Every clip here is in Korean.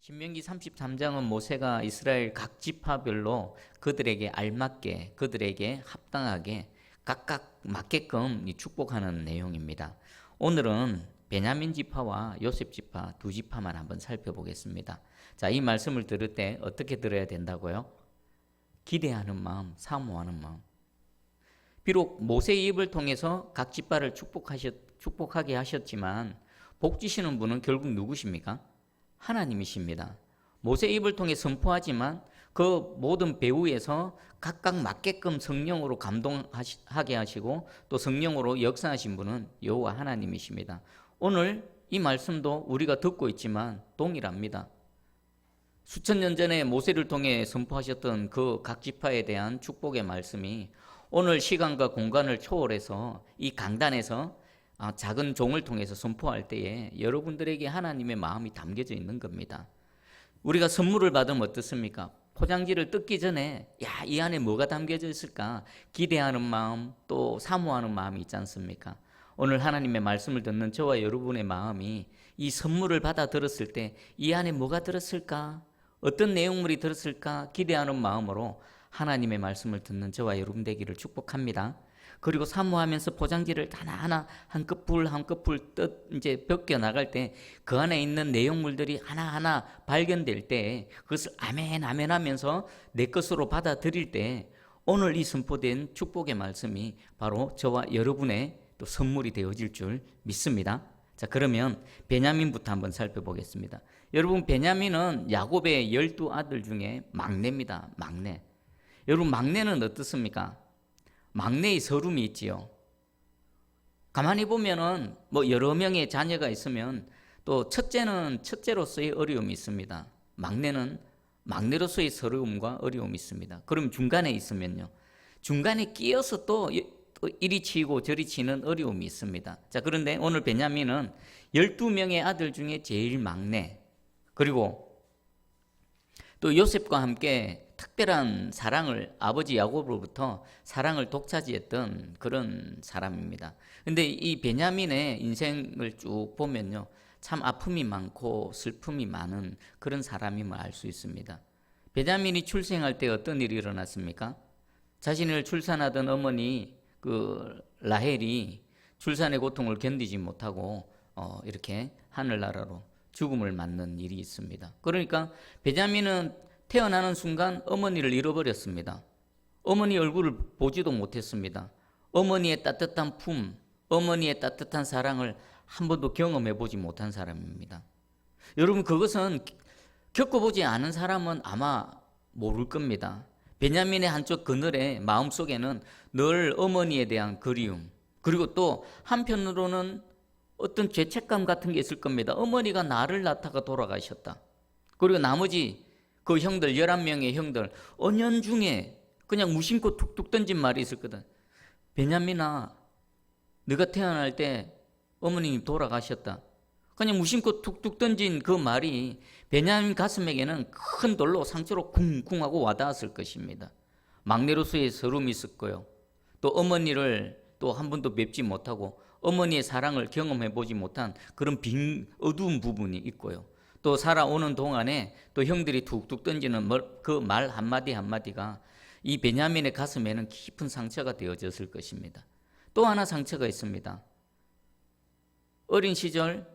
신명기 33장은 모세가 이스라엘 각 지파별로 그들에게 알맞게, 그들에게 합당하게 각각 맞게끔 축복하는 내용입니다. 오늘은 베냐민 지파와 요셉 지파 두 지파만 한번 살펴보겠습니다. 자, 이 말씀을 들을 때 어떻게 들어야 된다고요? 기대하는 마음, 사모하는 마음. 비록 모세의 입을 통해서 각 지파를 축복하게 하셨지만 복 주시는 분은 결국 누구십니까? 하나님이십니다. 모세의 입을 통해 선포하지만 그 모든 배후에서 각각 맞게끔 성령으로 감동하게 하시고 또 성령으로 역사하신 분은 여호와 하나님이십니다. 오늘 이 말씀도 우리가 듣고 있지만 동일합니다. 수천 년 전에 모세를 통해 선포하셨던 그 각 지파에 대한 축복의 말씀이 오늘 시간과 공간을 초월해서 이 강단에서 작은 종을 통해서 선포할 때에 여러분들에게 하나님의 마음이 담겨져 있는 겁니다. 우리가 선물을 받으면 어떻습니까? 포장지를 뜯기 전에 이 안에 뭐가 담겨져 있을까 기대하는 마음, 또 사모하는 마음이 있지 않습니까? 오늘 하나님의 말씀을 듣는 저와 여러분의 마음이 이 선물을 받아 들었을 때 이 안에 뭐가 들었을까? 어떤 내용물이 들었을까? 기대하는 마음으로 하나님의 말씀을 듣는 저와 여러분 되기를 축복합니다. 그리고 사모하면서 포장지를 하나하나 한 커플 한 커플 이제 벗겨 나갈 때 그 안에 있는 내용물들이 하나하나 발견될 때 그것을 아멘 아멘 하면서 내 것으로 받아들일 때 오늘 이 선포된 축복의 말씀이 바로 저와 여러분의 또 선물이 되어질 줄 믿습니다. 자, 그러면 베냐민부터 한번 살펴보겠습니다. 여러분, 베냐민은 야곱의 12아들 중에 막내입니다. 막내. 여러분, 막내는 어떻습니까? 막내의 서름이 있지요. 가만히 보면은 여러 명의 자녀가 있으면 또 첫째는 첫째로서의 어려움이 있습니다. 막내는 막내로서의 서러움과 어려움이 있습니다. 그럼 중간에 있으면요, 중간에 끼어서 또 이리 치이고 저리 치는 어려움이 있습니다. 자, 그런데 오늘 베냐민은 12명의 아들 중에 제일 막내, 그리고 또 요셉과 함께 특별한 사랑을, 아버지 야곱으로부터 사랑을 독차지했던 그런 사람입니다. 근데 이 베냐민의 인생을 쭉 보면요, 참 아픔이 많고 슬픔이 많은 그런 사람임을 알 수 있습니다. 베냐민이 출생할 때 어떤 일이 일어났습니까? 자신을 출산하던 어머니 라헬이 출산의 고통을 견디지 못하고 이렇게 하늘나라로 죽음을 맞는 일이 있습니다. 그러니까 베냐민은 태어나는 순간 어머니를 잃어버렸습니다. 어머니 얼굴을 보지도 못했습니다. 어머니의 따뜻한 품, 어머니의 따뜻한 사랑을 한 번도 경험해 보지 못한 사람입니다. 여러분, 그것은 겪어보지 않은 사람은 아마 모를 겁니다. 베냐민의 한쪽 그늘에 마음속에는 늘 어머니에 대한 그리움, 그리고 또 한편으로는 어떤 죄책감 같은 게 있을 겁니다. 어머니가 나를 낳다가 돌아가셨다. 그리고 나머지 그 형들, 11명의 형들, 언연중에 그냥 무심코 툭툭 던진 말이 있을 거다. 베냐민아, 네가 태어날 때 어머님이 돌아가셨다. 그냥 무심코 툭툭 던진 그 말이 베냐민 가슴에게는 큰 돌로 상처로 쿵쿵하고 와닿았을 것입니다. 막내로서의 서름이 있었고요. 또 어머니를 또 한 번도 뵙지 못하고 어머니의 사랑을 경험해 보지 못한 그런 어두운 부분이 있고요. 또 살아오는 동안에 또 형들이 툭툭 던지는 그 말 한마디 한마디가 이 베냐민의 가슴에는 깊은 상처가 되어졌을 것입니다. 또 하나 상처가 있습니다. 어린 시절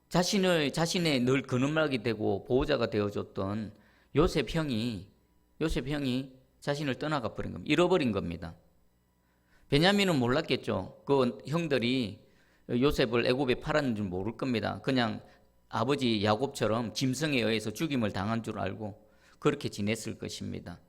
자신의 늘 그늘막이 되고 보호자가 되어줬던 요셉 형이 자신을 떠나가 버린 겁니다. 잃어버린 겁니다. 베냐민은 몰랐겠죠. 그 형들이 요셉을 애굽에 팔았는 줄 모를 겁니다. 그냥 아버지 야곱처럼 짐승에 의해서 죽임을 당한 줄 알고 그렇게 지냈을 것입니다.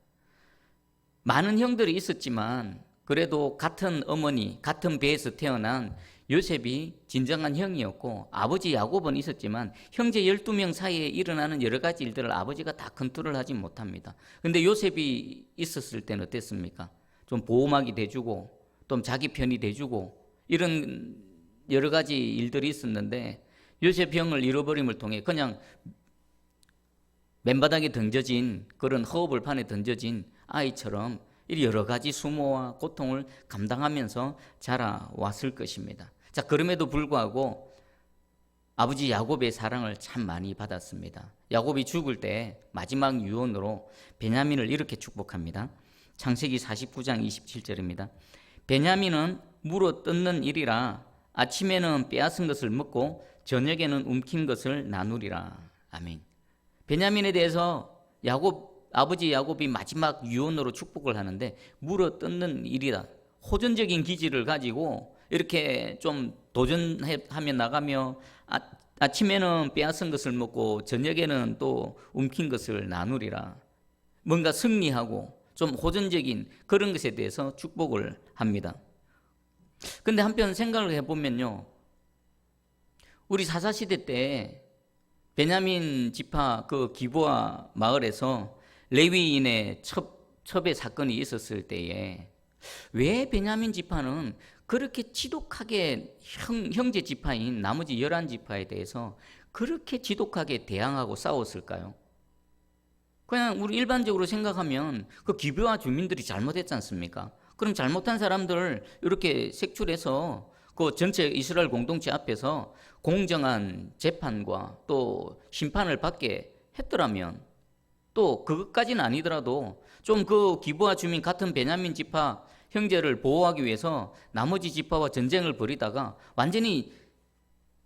많은 형들이 있었지만 그래도 같은 어머니, 같은 배에서 태어난 요셉이 진정한 형이었고, 아버지 야곱은 있었지만 형제 12명 사이에 일어나는 여러 가지 일들을 아버지가 다 컨트롤 하지 못합니다. 근데 요셉이 있었을 때는 어땠습니까? 좀 보호막이 돼주고 또 자기 편이 돼주고 이런 여러 가지 일들이 있었는데, 요셉 형을 잃어버림을 통해 그냥 맨바닥에 던져진, 그런 허허벌판에 던져진 아이처럼 여러 가지 수모와 고통을 감당하면서 자라왔을 것입니다. 자, 그럼에도 불구하고 아버지 야곱의 사랑을 참 많이 받았습니다. 야곱이 죽을 때 마지막 유언으로 베냐민을 이렇게 축복합니다. 창세기 49장 27절입니다. 베냐민은 물어 뜯는 일이라 아침에는 빼앗은 것을 먹고 저녁에는 움킨 것을 나누리라. 아멘. 베냐민에 대해서 아버지 야곱이 마지막 유언으로 축복을 하는데 물어 뜯는 일이다. 호전적인 기질을 가지고 이렇게 좀 도전하며 나가며 아침에는 빼앗은 것을 먹고 저녁에는 또 움킨 것을 나누리라. 뭔가 승리하고 좀 호전적인 그런 것에 대해서 축복을 합니다. 근데 한편 생각을 해보면요, 우리 사사시대 때 베냐민 지파 그 기브아 마을에서 레위인의 첩의 사건이 있었을 때에 왜 베냐민 지파는 그렇게 지독하게 형제 지파인 나머지 11지파에 대해서 그렇게 지독하게 대항하고 싸웠을까요? 그냥 우리 일반적으로 생각하면 그 기브아 주민들이 잘못했지 않습니까? 그럼 잘못한 사람들 이렇게 색출해서 그 전체 이스라엘 공동체 앞에서 공정한 재판과 또 심판을 받게 했더라면, 또 그것까지는 아니더라도 좀 그 기브아 주민 같은 베냐민 지파 형제를 보호하기 위해서 나머지 지파와 전쟁을 벌이다가 완전히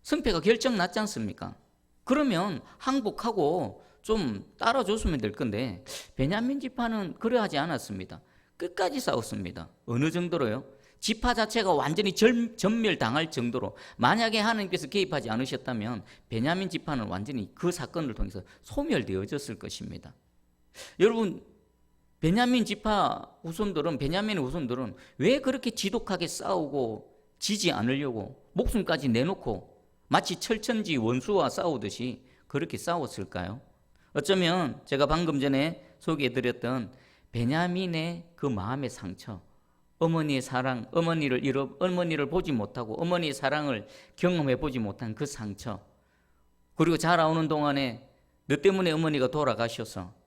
승패가 결정났지 않습니까? 그러면 항복하고 좀 따라줬으면 될 건데 베냐민 지파는 그러하지 않았습니다. 끝까지 싸웠습니다. 어느 정도로요? 지파 자체가 완전히 전멸당할 정도로, 만약에 하나님께서 개입하지 않으셨다면 베냐민 지파는 완전히 그 사건을 통해서 소멸되어졌을 것입니다. 여러분, 베냐민의 후손들은 왜 그렇게 지독하게 싸우고 지지 않으려고 목숨까지 내놓고 마치 철천지 원수와 싸우듯이 그렇게 싸웠을까요? 어쩌면 제가 방금 전에 소개해드렸던 베냐민의 그 마음의 상처, 어머니의 사랑, 어머니를 보지 못하고 어머니의 사랑을 경험해 보지 못한 그 상처, 그리고 자라오는 동안에 너 때문에 어머니가 돌아가셔서,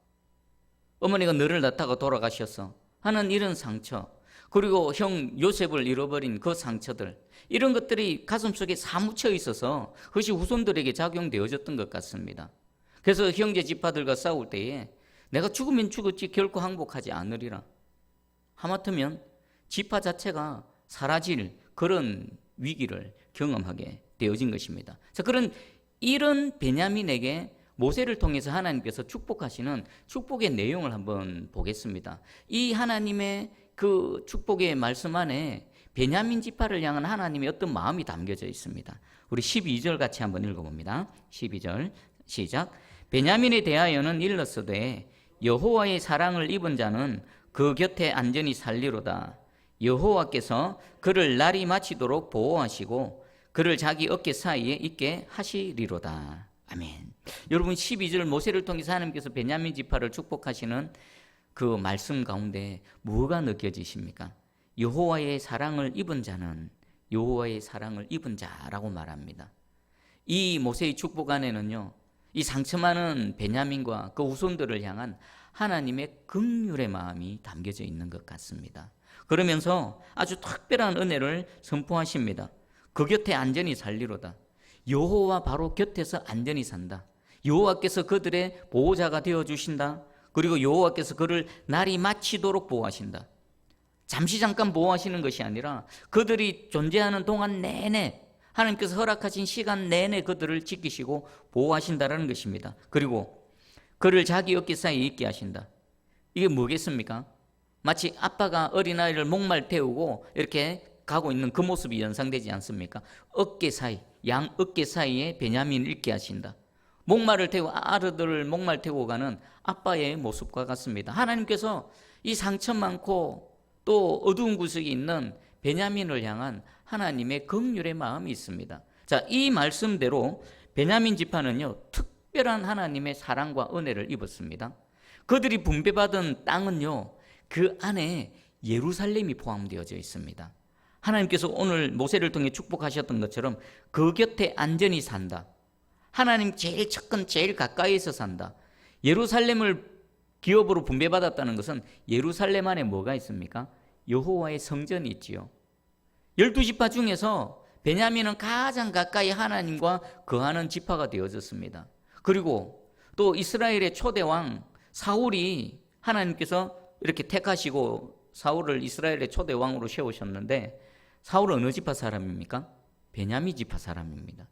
어머니가 너를 낳다가 돌아가셔서 하는 이런 상처, 그리고 형 요셉을 잃어버린 그 상처들, 이런 것들이 가슴속에 사무쳐 있어서 그것이 후손들에게 작용되어졌던 것 같습니다. 그래서 형제 지파들과 싸울 때에 내가 죽으면 죽었지 결코 항복하지 않으리라, 하마터면 지파 자체가 사라질 그런 위기를 경험하게 되어진 것입니다. 자, 이런 베냐민에게 모세를 통해서 하나님께서 축복하시는 축복의 내용을 한번 보겠습니다. 이 하나님의 그 축복의 말씀 안에 베냐민 지파를 향한 하나님의 어떤 마음이 담겨져 있습니다. 우리 12절 같이 한번 읽어봅니다. 12절 시작. 베냐민에 대하여는 일렀으되 여호와의 사랑을 입은 자는 그 곁에 안전히 살리로다. 여호와께서 그를 날이 마치도록 보호하시고 그를 자기 어깨 사이에 있게 하시리로다. 아멘. 여러분, 12절 모세를 통해서 하나님께서 베냐민 지파를 축복하시는 그 말씀 가운데 뭐가 느껴지십니까? 여호와의 사랑을 입은 자는, 여호와의 사랑을 입은 자라고 말합니다. 이 모세의 축복 안에는요, 이 상처 많은 베냐민과 그 후손들을 향한 하나님의 긍휼의 마음이 담겨져 있는 것 같습니다. 그러면서 아주 특별한 은혜를 선포하십니다. 그 곁에 안전히 살리로다. 여호와 바로 곁에서 안전히 산다. 여호와께서 그들의 보호자가 되어주신다. 그리고 여호와께서 그를 날이 마치도록 보호하신다. 잠시 잠깐 보호하시는 것이 아니라 그들이 존재하는 동안 내내, 하나님께서 허락하신 시간 내내 그들을 지키시고 보호하신다라는 것입니다. 그리고 그를 자기 어깨 사이에 있게 하신다. 이게 뭐겠습니까? 마치 아빠가 어린아이를 목말 태우고 이렇게 가고 있는 그 모습이 연상되지 않습니까? 어깨 사이, 양 어깨 사이에 베냐민을 있게 하신다. 목말을 태우고 아르들을 목말 태우고 가는 아빠의 모습과 같습니다. 하나님께서 이 상처 많고 또 어두운 구석이 있는 베냐민을 향한 하나님의 긍휼의 마음이 있습니다. 자, 이 말씀대로 베냐민 지파는요, 특별한 하나님의 사랑과 은혜를 입었습니다. 그들이 분배받은 땅은요, 그 안에 예루살렘이 포함되어져 있습니다. 하나님께서 오늘 모세를 통해 축복하셨던 것처럼 그 곁에 안전히 산다. 하나님 제일 측근, 제일 가까이에서 산다. 예루살렘을 기업으로 분배받았다는 것은 예루살렘 안에 뭐가 있습니까? 여호와의 성전이 있지요. 12지파 중에서 베냐민은 가장 가까이 하나님과 거하는 지파가 되어졌습니다. 그리고 또 이스라엘의 초대왕 사울이 하나님께서 이렇게 택하시고 사울을 이스라엘의 초대왕으로 세우셨는데 사울은 어느 지파 사람입니까? 베냐민 지파 사람입니다.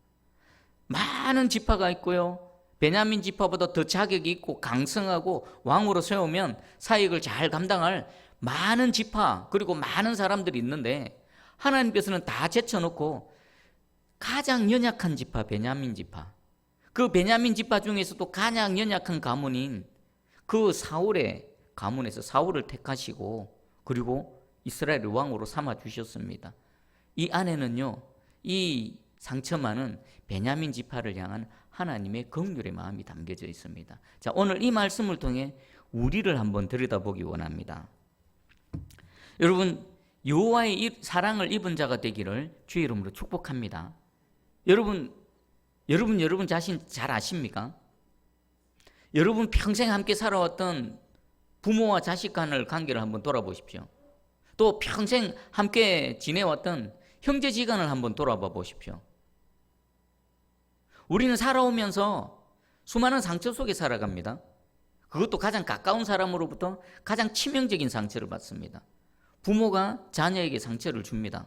많은 지파가 있고요. 베냐민 지파보다 더 자격이 있고 강성하고 왕으로 세우면 사역을 잘 감당할 많은 지파 그리고 많은 사람들이 있는데 하나님께서는 다 제쳐놓고 가장 연약한 지파 베냐민 지파, 그 베냐민 지파 중에서도 가장 연약한 가문인 그 사울의 가문에서 사울을 택하시고 그리고 이스라엘의 왕으로 삼아주셨습니다. 이 안에는요, 이 상처만은 베냐민 지파를 향한 하나님의 긍휼의 마음이 담겨져 있습니다. 자, 오늘 이 말씀을 통해 우리를 한번 들여다보기 원합니다. 여러분, 여호와의 사랑을 입은 자가 되기를 주의 이름으로 축복합니다. 여러분 자신 잘 아십니까? 여러분 평생 함께 살아왔던 부모와 자식 간의 관계를 한번 돌아보십시오. 또 평생 함께 지내왔던 형제지간을 한번 돌아봐 보십시오. 우리는 살아오면서 수많은 상처 속에 살아갑니다. 그것도 가장 가까운 사람으로부터 가장 치명적인 상처를 받습니다. 부모가 자녀에게 상처를 줍니다.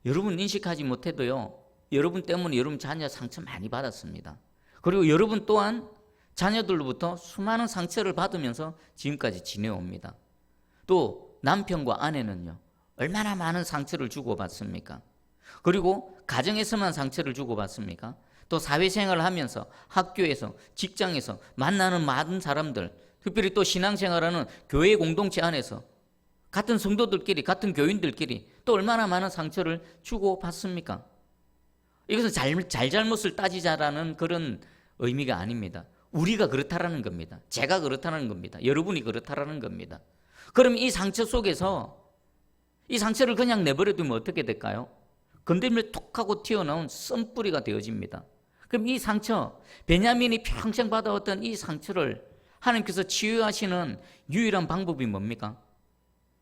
여러분 인식하지 못해도요, 여러분 때문에 여러분 자녀 상처 많이 받았습니다. 그리고 여러분 또한 자녀들로부터 수많은 상처를 받으면서 지금까지 지내옵니다. 또 남편과 아내는요, 얼마나 많은 상처를 주고받습니까? 그리고 가정에서만 상처를 주고받습니까? 또 사회생활을 하면서 학교에서 직장에서 만나는 많은 사람들, 특별히 또 신앙생활하는 교회 공동체 안에서 같은 성도들끼리 같은 교인들끼리 또 얼마나 많은 상처를 주고받습니까? 이것은 잘잘못을 따지자라는 그런 의미가 아닙니다. 우리가 그렇다라는 겁니다. 제가 그렇다는 겁니다. 여러분이 그렇다라는 겁니다. 그럼 이 상처 속에서 이 상처를 그냥 내버려 두면 어떻게 될까요? 건드리면 툭 하고 튀어나온 썬뿌리가 되어집니다. 그럼 이 상처, 베냐민이 평생 받아왔던 이 상처를 하나님께서 치유하시는 유일한 방법이 뭡니까?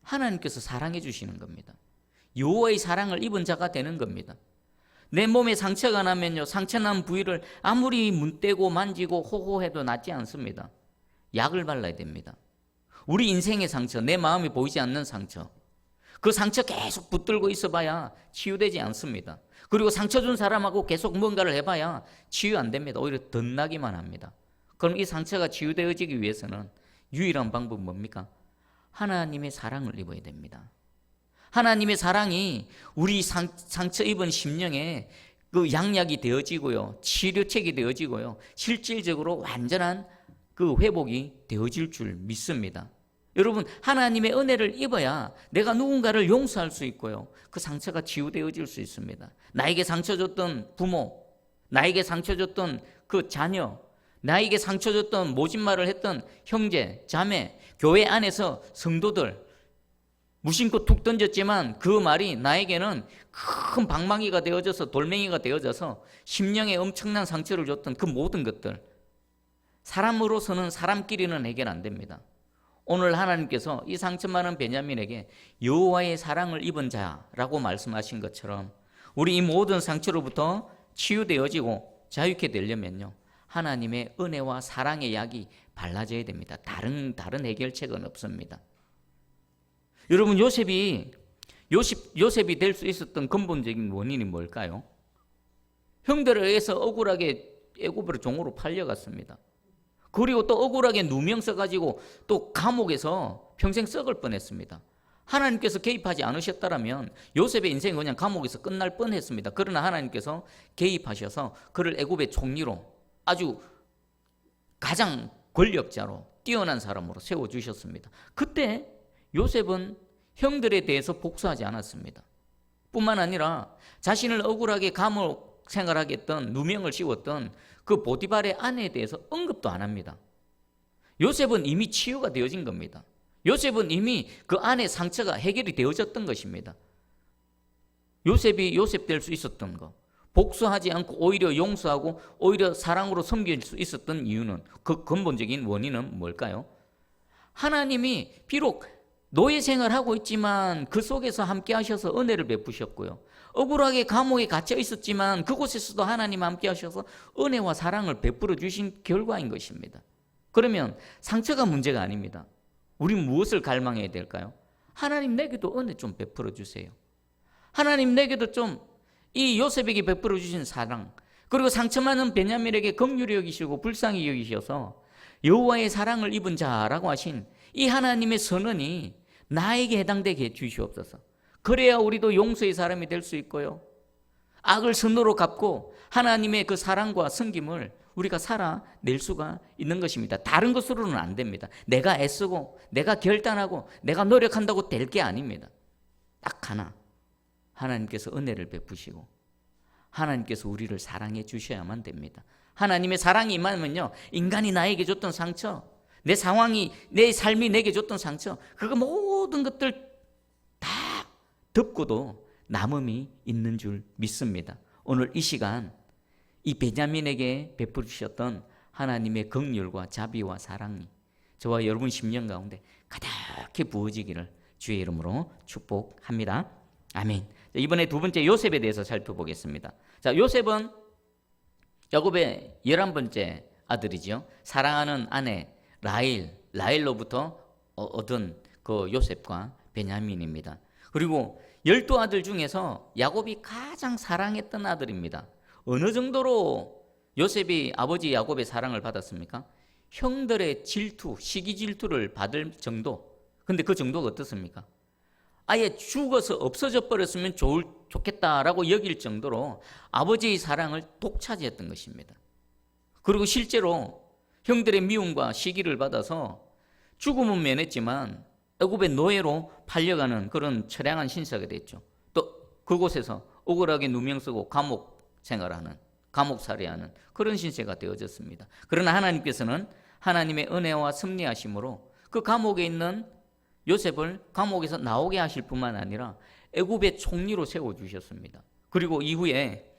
하나님께서 사랑해 주시는 겁니다. 여호와의 사랑을 입은 자가 되는 겁니다. 내 몸에 상처가 나면요, 상처난 부위를 아무리 문대고 만지고 호호해도 낫지 않습니다. 약을 발라야 됩니다. 우리 인생의 상처, 내 마음이 보이지 않는 상처, 그 상처 계속 붙들고 있어봐야 치유되지 않습니다. 그리고 상처 준 사람하고 계속 뭔가를 해봐야 치유 안 됩니다. 오히려 덧나기만 합니다. 그럼 이 상처가 치유되어지기 위해서는 유일한 방법은 뭡니까? 하나님의 사랑을 입어야 됩니다. 하나님의 사랑이 우리 상처 입은 심령에 그 양약이 되어지고요, 치료책이 되어지고요, 실질적으로 완전한 그 회복이 되어질 줄 믿습니다. 여러분, 하나님의 은혜를 입어야 내가 누군가를 용서할 수 있고요, 그 상처가 치유되어질 수 있습니다. 나에게 상처 줬던 부모, 나에게 상처 줬던 그 자녀, 나에게 상처 줬던 모진말을 했던 형제, 자매, 교회 안에서 성도들, 무심코 툭 던졌지만 그 말이 나에게는 큰 방망이가 되어져서 돌멩이가 되어져서 심령에 엄청난 상처를 줬던 그 모든 것들, 사람으로서는 사람끼리는 해결 안 됩니다. 오늘 하나님께서 이 상처 많은 베냐민에게 여호와의 사랑을 입은 자라고 말씀하신 것처럼 우리 이 모든 상처로부터 치유되어지고 자유케 되려면요, 하나님의 은혜와 사랑의 약이 발라져야 됩니다. 다른 해결책은 없습니다. 여러분, 요셉이 될 수 있었던 근본적인 원인이 뭘까요? 형들에 의해서 억울하게 애굽으로 종으로 팔려갔습니다. 그리고 또 억울하게 누명 써가지고 또 감옥에서 평생 썩을 뻔했습니다. 하나님께서 개입하지 않으셨다면 요셉의 인생은 그냥 감옥에서 끝날 뻔했습니다. 그러나 하나님께서 개입하셔서 그를 애굽의 총리로, 아주 가장 권력자로, 뛰어난 사람으로 세워주셨습니다. 그때 요셉은 형들에 대해서 복수하지 않았습니다. 뿐만 아니라 자신을 억울하게 감옥 생활하게 했던, 누명을 씌웠던 그 보디발의 아내에 대해서 언급도 안 합니다. 요셉은 이미 치유가 되어진 겁니다. 요셉은 이미 그 안의 상처가 해결이 되어졌던 것입니다. 요셉이 요셉 될 수 있었던 것, 복수하지 않고 오히려 용서하고 오히려 사랑으로 섬길 수 있었던 이유는, 그 근본적인 원인은 뭘까요? 하나님이 비록 노예 생활하고 있지만 그 속에서 함께 하셔서 은혜를 베푸셨고요, 억울하게 감옥에 갇혀 있었지만 그곳에서도 하나님 함께 하셔서 은혜와 사랑을 베풀어 주신 결과인 것입니다. 그러면 상처가 문제가 아닙니다. 우리는 무엇을 갈망해야 될까요? 하나님 내게도 은혜 좀 베풀어 주세요. 하나님 내게도 좀 이 요셉에게 베풀어 주신 사랑, 그리고 상처 많은 베냐민에게 긍휼히 여기시고 불쌍히 여기셔서 여호와의 사랑을 입은 자라고 하신 이 하나님의 선언이 나에게 해당되게 해 주시옵소서. 그래야 우리도 용서의 사람이 될 수 있고요, 악을 선으로 갚고 하나님의 그 사랑과 섬김을 우리가 살아낼 수가 있는 것입니다. 다른 것으로는 안 됩니다. 내가 애쓰고 내가 결단하고 내가 노력한다고 될 게 아닙니다. 딱 하나, 하나님께서 은혜를 베푸시고 하나님께서 우리를 사랑해 주셔야만 됩니다. 하나님의 사랑이 임하면요, 인간이 나에게 줬던 상처, 내 상황이, 내 삶이 내게 줬던 상처, 그거 모든 것들 다 덮고도 남음이 있는 줄 믿습니다. 오늘 이 시간 이 베냐민에게 베풀으셨던 하나님의 긍휼과 자비와 사랑이 저와 여러분 심령 가운데 가득히 부어지기를 주의 이름으로 축복합니다. 아멘. 이번에 두 번째 요셉에 대해서 살펴보겠습니다. 자, 요셉은 야곱의 11번째 아들이죠. 사랑하는 아내 라헬로부터 얻은 그 요셉과 베냐민입니다. 그리고 12아들 중에서 야곱이 가장 사랑했던 아들입니다. 어느 정도로 요셉이 아버지 야곱의 사랑을 받았습니까? 형들의 질투, 시기 질투를 받을 정도. 근데 그 정도가 어떻습니까? 아예 죽어서 없어져 버렸으면 좋겠다라고 여길 정도로 아버지의 사랑을 독차지했던 것입니다. 그리고 실제로 형들의 미움과 시기를 받아서 죽음은 면했지만 애굽의 노예로 팔려가는 그런 처량한 신세가 됐죠. 또 그곳에서 억울하게 누명 쓰고 감옥 생활하는, 감옥살이하는 그런 신세가 되어졌습니다. 그러나 하나님께서는 하나님의 은혜와 섭리하심으로 그 감옥에 있는 요셉을 감옥에서 나오게 하실 뿐만 아니라 애굽의 총리로 세워주셨습니다. 그리고 이후에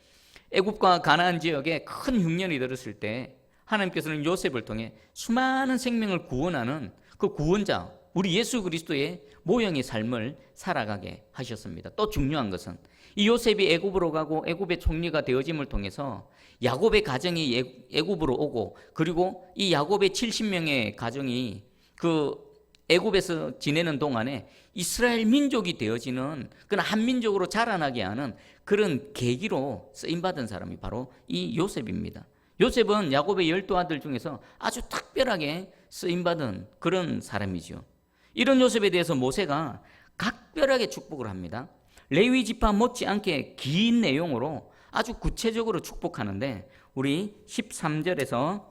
애굽과 가나안 지역에 큰 흉년이 들었을 때 하나님께서는 요셉을 통해 수많은 생명을 구원하는 그 구원자, 우리 예수 그리스도의 모형의 삶을 살아가게 하셨습니다. 또 중요한 것은 이 요셉이 애굽으로 가고 애굽의 총리가 되어짐을 통해서 야곱의 가정이 애굽으로 오고, 그리고 이 야곱의 70명의 가정이 그 애굽에서 지내는 동안에 이스라엘 민족이 되어지는 그런 한민족으로 자라나게 하는 그런 계기로 쓰임받은 사람이 바로 이 요셉입니다. 요셉은 야곱의 12아들 중에서 아주 특별하게 쓰임받은 그런 사람이죠. 이런 요셉에 대해서 모세가 각별하게 축복을 합니다. 레위 지파 못지않게 긴 내용으로 아주 구체적으로 축복하는데 우리 13절에서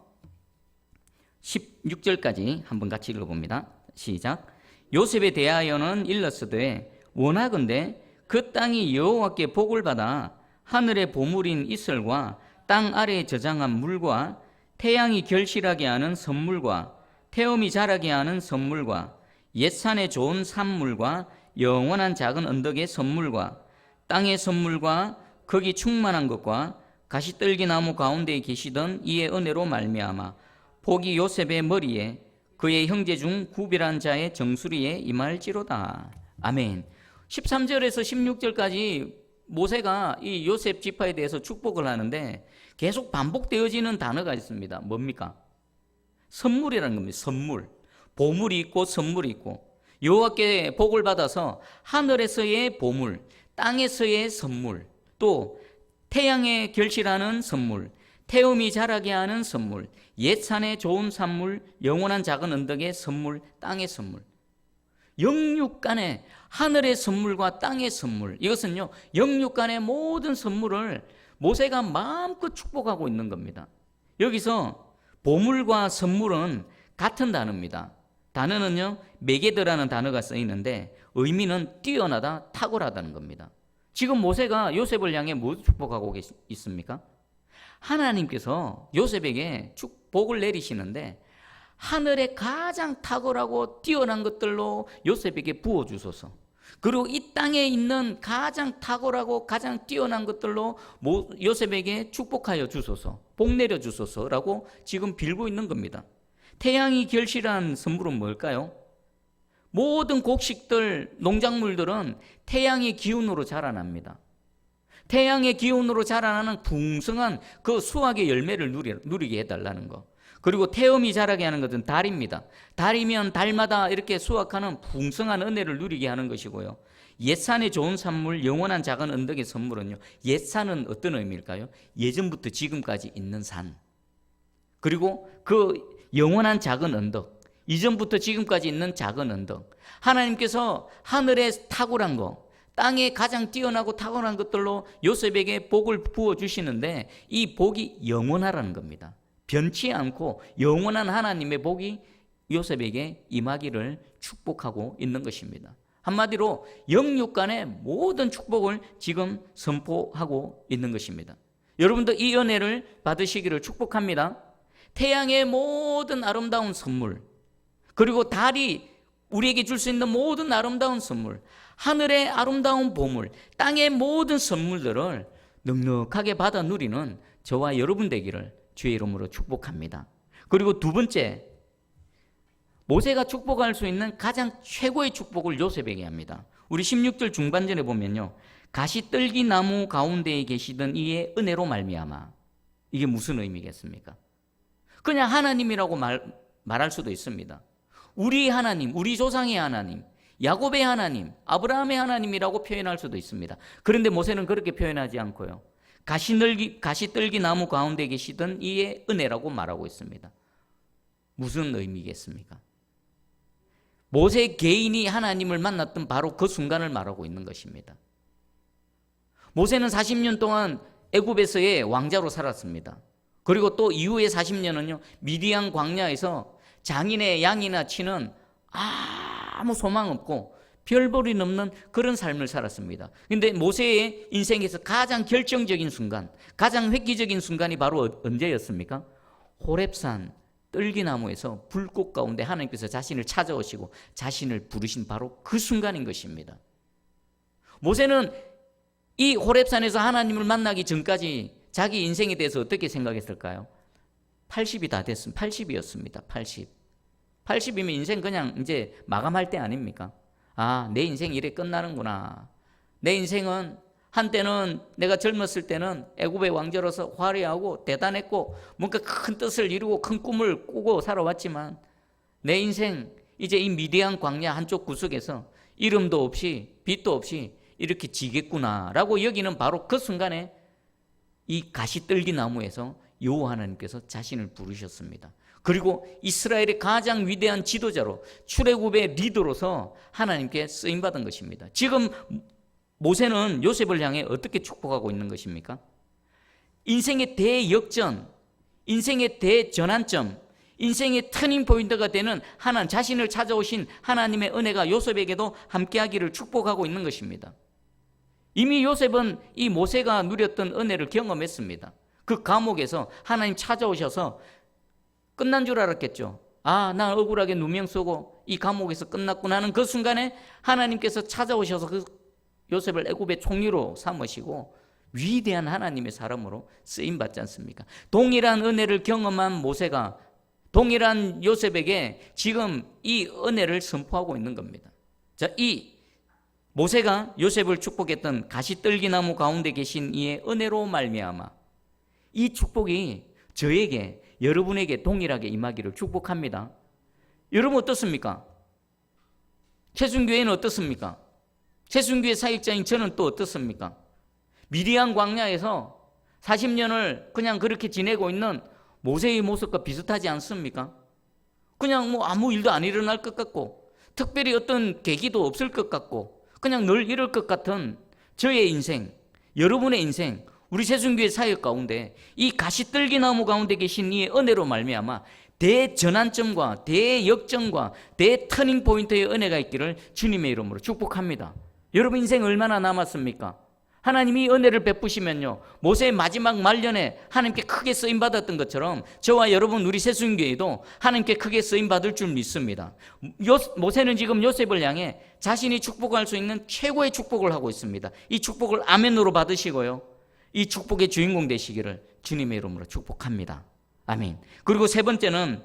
16절까지 한번 같이 읽어봅니다. 시작. 요셉에 대하여는 일렀으되 원하건대 그 땅이 여호와께 복을 받아 하늘의 보물인 이슬과 땅 아래에 저장한 물과 태양이 결실하게 하는 선물과 태음이 자라게 하는 선물과 옛산의 좋은 산물과 영원한 작은 언덕의 선물과 땅의 선물과 거기 충만한 것과 가시떨기 나무 가운데에 계시던 이의 은혜로 말미암아 복이 요셉의 머리에 그의 형제 중 구별한 자의 정수리에 임할지로다. 아멘. 13절에서 16절까지 모세가 이 요셉 지파에 대해서 축복을 하는데 계속 반복되어지는 단어가 있습니다. 뭡니까? 선물이라는 겁니다. 선물. 보물이 있고 선물이 있고, 여호와께 복을 받아서 하늘에서의 보물, 땅에서의 선물, 또 태양에 결실하는 선물, 태음이 자라게 하는 선물, 옛산의 좋은 산물, 영원한 작은 언덕의 선물, 땅의 선물. 영육간의 하늘의 선물과 땅의 선물, 이것은요 영육간의 모든 선물을 모세가 마음껏 축복하고 있는 겁니다. 여기서 보물과 선물은 같은 단어입니다. 단어는요 메게드라는 단어가 쓰이는데 의미는 뛰어나다, 탁월하다는 겁니다. 지금 모세가 요셉을 향해 무엇을 축복하고 있습니까? 하나님께서 요셉에게 축복을 내리시는데 하늘의 가장 탁월하고 뛰어난 것들로 요셉에게 부어주소서, 그리고 이 땅에 있는 가장 탁월하고 가장 뛰어난 것들로 요셉에게 축복하여 주소서, 복 내려 주소서라고 지금 빌고 있는 겁니다. 태양이 결실한 선물은 뭘까요? 모든 곡식들, 농작물들은 태양의 기운으로 자라납니다. 태양의 기운으로 자라나는 풍성한 그 수확의 열매를 누리게 해달라는 거. 그리고 태음이 자라게 하는 것은 달입니다. 달이면 달마다 이렇게 수확하는 풍성한 은혜를 누리게 하는 것이고요. 옛산의 좋은 산물, 영원한 작은 언덕의 선물은요, 옛산은 어떤 의미일까요? 예전부터 지금까지 있는 산, 그리고 그 영원한 작은 언덕, 이전부터 지금까지 있는 작은 언덕. 하나님께서 하늘에 탁월한 거, 땅에 가장 뛰어나고 탁월한 것들로 요셉에게 복을 부어주시는데, 이 복이 영원하라는 겁니다. 변치 않고 영원한 하나님의 복이 요셉에게 임하기를 축복하고 있는 것입니다. 한마디로 영육 간의 모든 축복을 지금 선포하고 있는 것입니다. 여러분도 이 은혜를 받으시기를 축복합니다. 태양의 모든 아름다운 선물, 그리고 달이 우리에게 줄 수 있는 모든 아름다운 선물, 하늘의 아름다운 보물, 땅의 모든 선물들을 넉넉하게 받아 누리는 저와 여러분 되기를 주의 이름으로 축복합니다. 그리고 두 번째, 모세가 축복할 수 있는 가장 최고의 축복을 요셉에게 합니다. 우리 16절 중반전에 보면요, 가시떨기 나무 가운데에 계시던 이의 은혜로 말미암아. 이게 무슨 의미겠습니까? 그냥 하나님이라고 말할 수도 있습니다. 우리 하나님, 우리 조상의 하나님, 야곱의 하나님, 아브라함의 하나님이라고 표현할 수도 있습니다. 그런데 모세는 그렇게 표현하지 않고요, 가시떨기 나무 가운데 계시던 이의 은혜라고 말하고 있습니다. 무슨 의미겠습니까? 모세 개인이 하나님을 만났던 바로 그 순간을 말하고 있는 것입니다. 모세는 40년 동안 애굽에서의 왕자로 살았습니다. 그리고 또 이후에 40년은요, 미디안 광야에서 장인의 양이나 치는 아무 소망 없고 별볼이 넘는 그런 삶을 살았습니다. 그런데 모세의 인생에서 가장 결정적인 순간, 가장 획기적인 순간이 바로 언제였습니까? 호렙산 떨기나무에서 불꽃 가운데 하나님께서 자신을 찾아오시고 자신을 부르신 바로 그 순간인 것입니다. 모세는 이 호렙산에서 하나님을 만나기 전까지 자기 인생에 대해서 어떻게 생각했을까요? 80이 다 됐습니다. 80이었습니다. 80이면 인생 그냥 이제 마감할 때 아닙니까? 아, 내 인생 이래 끝나는구나. 내 인생은 한때는 내가 젊었을 때는 애굽의 왕자로서 화려하고 대단했고 뭔가 큰 뜻을 이루고 큰 꿈을 꾸고 살아왔지만 내 인생 이제 이 미디안 광야 한쪽 구석에서 이름도 없이 빛도 없이 이렇게 지겠구나라고 여기는 바로 그 순간에 이 가시떨기 나무에서 여호와 하나님께서 자신을 부르셨습니다. 그리고 이스라엘의 가장 위대한 지도자로, 출애굽의 리더로서 하나님께 쓰임받은 것입니다. 지금 모세는 요셉을 향해 어떻게 축복하고 있는 것입니까? 인생의 대역전, 인생의 대전환점, 인생의 터닝 포인트가 되는 하나님, 자신을 찾아오신 하나님의 은혜가 요셉에게도 함께하기를 축복하고 있는 것입니다. 이미 요셉은 이 모세가 누렸던 은혜를 경험했습니다. 그 감옥에서 하나님 찾아오셔서 끝난 줄 알았겠죠. 아, 나 억울하게 누명 쓰고 이 감옥에서 끝났구나 하는 그 순간에 하나님께서 찾아오셔서 그 요셉을 애굽의 총리로 삼으시고 위대한 하나님의 사람으로 쓰임받지 않습니까? 동일한 은혜를 경험한 모세가 동일한 요셉에게 지금 이 은혜를 선포하고 있는 겁니다. 자, 이 모세가 요셉을 축복했던 가시떨기나무 가운데 계신 이의 은혜로 말미암아, 이 축복이 저에게, 여러분에게 동일하게 임하기를 축복합니다. 여러분 어떻습니까? 최순교회는 어떻습니까? 최순교회 사역자인 저는 또 어떻습니까? 미디안 광야에서 40년을 그냥 그렇게 지내고 있는 모세의 모습과 비슷하지 않습니까? 그냥 뭐 아무 일도 안 일어날 것 같고 특별히 어떤 계기도 없을 것 같고 그냥 늘 이럴 것 같은 저의 인생, 여러분의 인생, 우리 세순교회 사역 가운데 이 가시떨기나무 가운데 계신 이 은혜로 말미암아 대전환점과 대역전과 대터닝 포인트의 은혜가 있기를 주님의 이름으로 축복합니다. 여러분 인생 얼마나 남았습니까? 하나님이 은혜를 베푸시면요, 모세의 마지막 말년에 하나님께 크게 쓰임받았던 것처럼 저와 여러분 우리 세순교회도 하나님께 크게 쓰임받을 줄 믿습니다. 모세는 지금 요셉을 향해 자신이 축복할 수 있는 최고의 축복을 하고 있습니다. 이 축복을 아멘으로 받으시고요, 이 축복의 주인공 되시기를 주님의 이름으로 축복합니다. 아멘. 그리고 세 번째는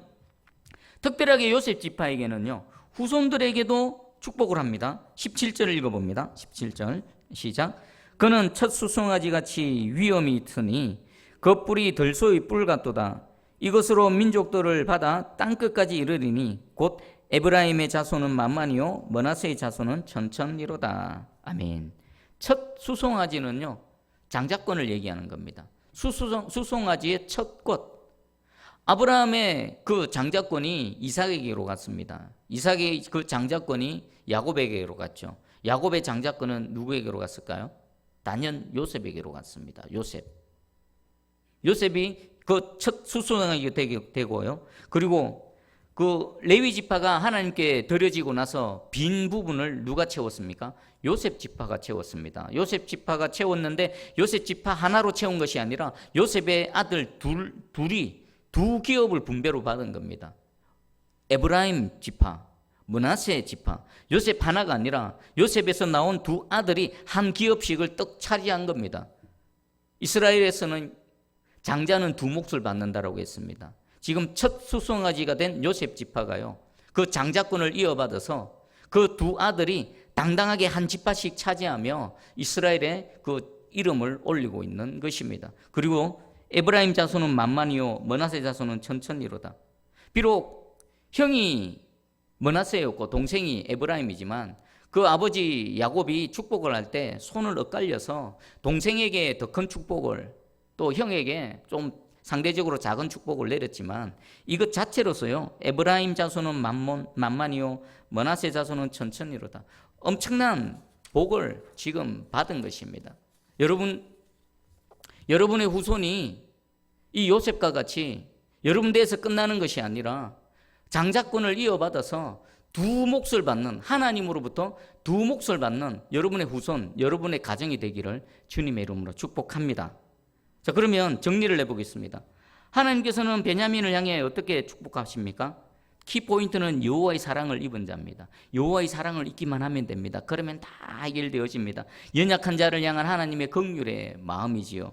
특별하게 요셉 지파에게는요, 후손들에게도 축복을 합니다. 17절을 읽어봅니다. 17절 시작. 그는 첫 수송아지 같이 위엄이 있으니 그 뿔이 들소의 뿔 같도다. 이것으로 민족들을 받아 땅끝까지 이르리니 곧 에브라임의 자손은 만만이요 므낫세의 자손은 천천이로다. 아멘. 첫 수송아지는요, 장자권을 얘기하는 겁니다. 수송아지의 첫 것. 아브라함의 그 장자권이 이삭에게로 갔습니다. 이삭의 그 장자권이 야곱에게로 갔죠. 야곱의 장자권은 누구에게로 갔을까요? 단연 요셉에게로 갔습니다. 요셉이 그 첫 수송아지가 되고요. 그리고 그 레위 지파가 하나님께 드려지고 나서 빈 부분을 누가 채웠습니까? 요셉 지파가 채웠습니다. 요셉 지파가 채웠는데 요셉 지파 하나로 채운 것이 아니라 요셉의 아들 둘이 두 기업을 분배로 받은 겁니다. 에브라임 지파, 므낫세 지파. 요셉 하나가 아니라 요셉에서 나온 두 아들이 한 기업씩을 떡 차지한 겁니다. 이스라엘에서는 장자는 두 몫을 받는다라고 했습니다. 지금 첫 수송아지가 된 요셉 지파가요, 그 장자권을 이어받아서 그 두 아들이 당당하게 한 지파씩 차지하며 이스라엘의 그 이름을 올리고 있는 것입니다. 그리고 에브라임 자손은 만만이요 므낫세 자손은 천천이로다. 비록 형이 므낫세였고 동생이 에브라임이지만 그 아버지 야곱이 축복을 할 때 손을 엇갈려서 동생에게 더 큰 축복을, 또 형에게 좀 상대적으로 작은 축복을 내렸지만 이것 자체로서요, 에브라임 자손은 만만이요 므낫세 자손은 천천이로다. 엄청난 복을 지금 받은 것입니다. 여러분의 후손이 이 요셉과 같이 여러분 대에서 끝나는 것이 아니라 장자권을 이어받아서 두 몫을 받는, 하나님으로부터 두 몫을 받는 여러분의 후손, 여러분의 가정이 되기를 주님의 이름으로 축복합니다. 자, 그러면 정리를 해보겠습니다. 하나님께서는 베냐민을 향해 어떻게 축복하십니까? 키포인트는 여호와의 사랑을 입은 자입니다. 여호와의 사랑을 입기만 하면 됩니다. 그러면 다 해결되어집니다. 연약한 자를 향한 하나님의 긍휼의 마음이지요.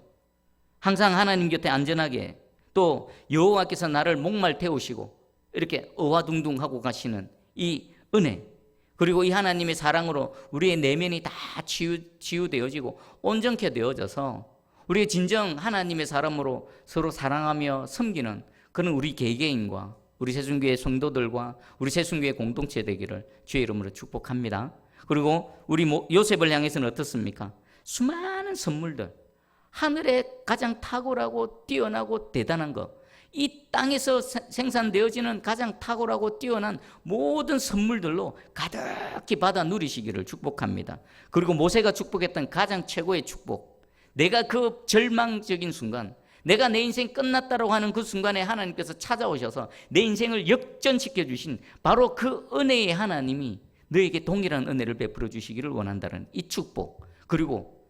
항상 하나님 곁에 안전하게, 또 여호와께서 나를 목말 태우시고 이렇게 어와둥둥하고 가시는 이 은혜, 그리고 이 하나님의 사랑으로 우리의 내면이 다 치유되어지고 온전케 되어져서 우리의 진정 하나님의 사람으로 서로 사랑하며 섬기는 그는 우리 개개인과 우리 새순교회 성도들과 우리 새순교회 공동체 되기를 주의 이름으로 축복합니다. 그리고 우리 요셉을 향해서는 어떻습니까? 수많은 선물들, 하늘에 가장 탁월하고 뛰어나고 대단한 것, 이 땅에서 생산되어지는 가장 탁월하고 뛰어난 모든 선물들로 가득히 받아 누리시기를 축복합니다. 그리고 모세가 축복했던 가장 최고의 축복, 내가 그 절망적인 순간, 내가 내 인생 끝났다라고 하는 그 순간에 하나님께서 찾아오셔서 내 인생을 역전시켜 주신 바로 그 은혜의 하나님이 너에게 동일한 은혜를 베풀어 주시기를 원한다는 이 축복, 그리고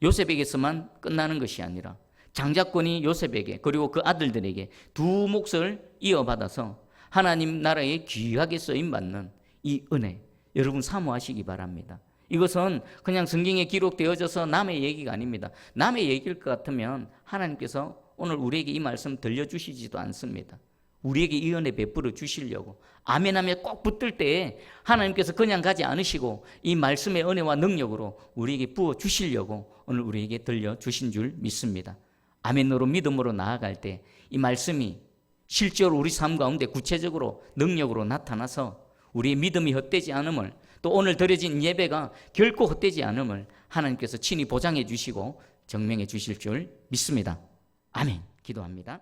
요셉에게서만 끝나는 것이 아니라 장자권이 요셉에게, 그리고 그 아들들에게 두 몫을 이어받아서 하나님 나라에 귀하게 쓰임받는 이 은혜, 여러분 사모하시기 바랍니다. 이것은 그냥 성경에 기록되어져서 남의 얘기가 아닙니다. 남의 얘기일 것 같으면 하나님께서 오늘 우리에게 이 말씀 들려주시지도 않습니다. 우리에게 이 은혜 베풀어 주시려고, 아멘하며 꼭 붙들 때에 하나님께서 그냥 가지 않으시고 이 말씀의 은혜와 능력으로 우리에게 부어 주시려고 오늘 우리에게 들려주신 줄 믿습니다. 아멘으로 믿음으로 나아갈 때 이 말씀이 실제로 우리 삶 가운데 구체적으로 능력으로 나타나서 우리의 믿음이 헛되지 않음을, 또 오늘 드려진 예배가 결코 헛되지 않음을 하나님께서 친히 보장해 주시고 증명해 주실 줄 믿습니다. 아멘. 기도합니다.